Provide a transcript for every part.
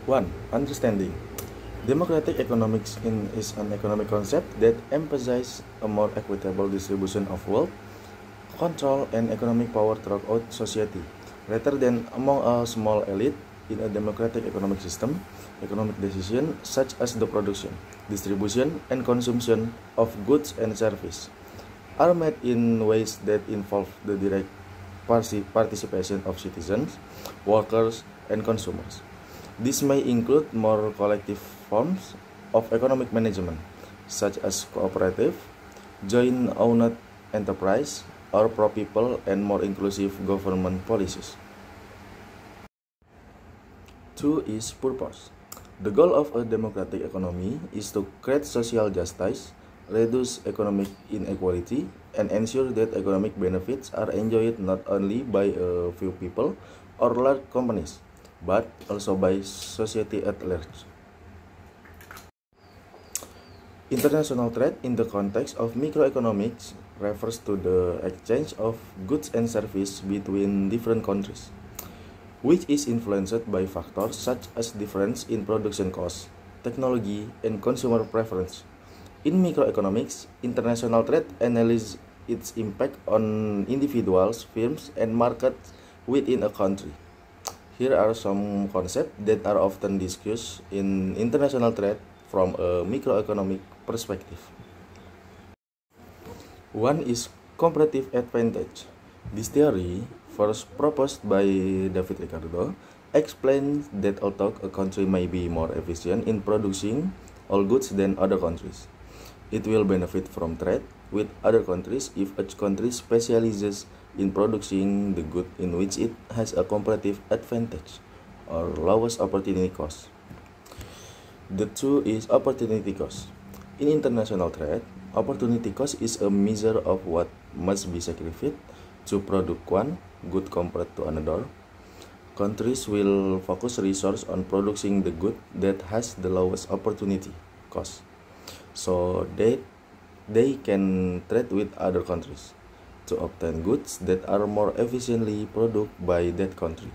1. Understanding. Democratic economics is an economic concept that emphasizes a more equitable distribution of wealth, control, and economic power throughout society, rather than among a small elite. In a democratic economic system, economic decisions such as the production, distribution, and consumption of goods and services are made in ways that involve the direct participation of citizens, workers, and consumers. This may include more collective forms of economic management, such as cooperative, joint-owned enterprise, or pro-people and more inclusive government policies. 2 is purpose. The goal of a democratic economy is to create social justice, reduce economic inequality, and ensure that economic benefits are enjoyed not only by a few people or large companies, but also by society at large. International trade in the context of microeconomics refers to the exchange of goods and services between different countries, which is influenced by factors such as difference in production costs, technology, and consumer preference. In microeconomics, international trade analyzes its impact on individuals, firms, and markets within a country. Here are some concepts that are often discussed in international trade from a microeconomic perspective. 1 is comparative advantage. This theory, first proposed by David Ricardo, explains that although a country may be more efficient in producing all goods than other countries, it will benefit from trade with other countries if each country specializes in producing the good in which it has a comparative advantage or lowest opportunity cost. The 2 is opportunity cost. In international trade, opportunity cost is a measure of what must be sacrificed to produce one good compared to another. Countries will focus resources on producing the good that has the lowest opportunity cost, so that they can trade with other countries to obtain goods that are more efficiently produced by that country.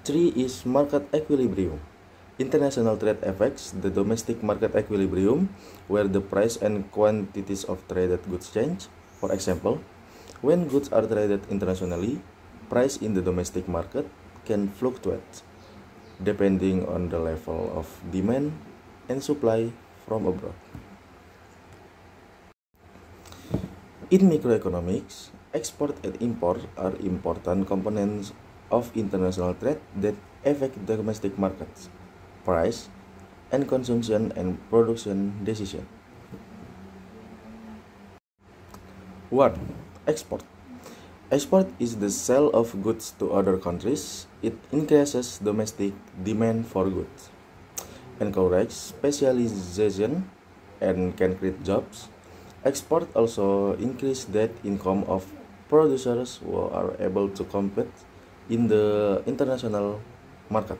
3 is market equilibrium. International trade affects the domestic market equilibrium, where the price and quantities of traded goods change. For example, when goods are traded internationally, price in the domestic market can fluctuate depending on the level of demand and supply from abroad. In microeconomics, export and import are important components of international trade that affect domestic markets, price, and consumption and production decision. 1. Export. Export is the sale of goods to other countries. It increases domestic demand for goods, encourages specialization, and can create jobs. Export also increases the income of producers who are able to compete in the international market.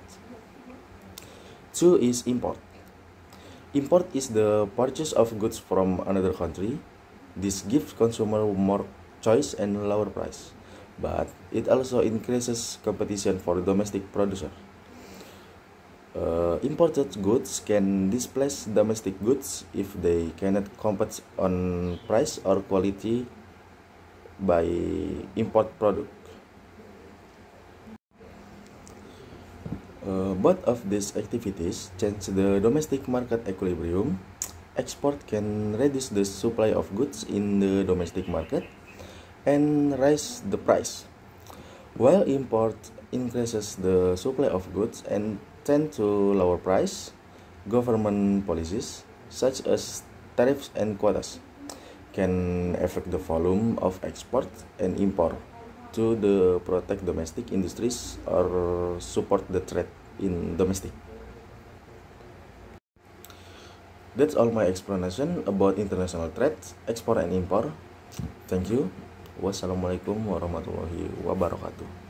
2 is import. Import is the purchase of goods from another country. This gives consumer more choice and lower price, but it also increases competition for domestic producers. Imported goods can displace domestic goods if they cannot compete on price or quality by import product. Both of these activities change the domestic market equilibrium. Export can reduce the supply of goods in the domestic market and raise the price, while import increases the supply of goods and tend to lower price. Government policies such as tariffs and quotas can affect the volume of export and import to the protect domestic industries or support the trade in domestic. That's all my explanation about international trade, export and import. Thank you. Wassalamualaikum warahmatullahi wabarakatuh.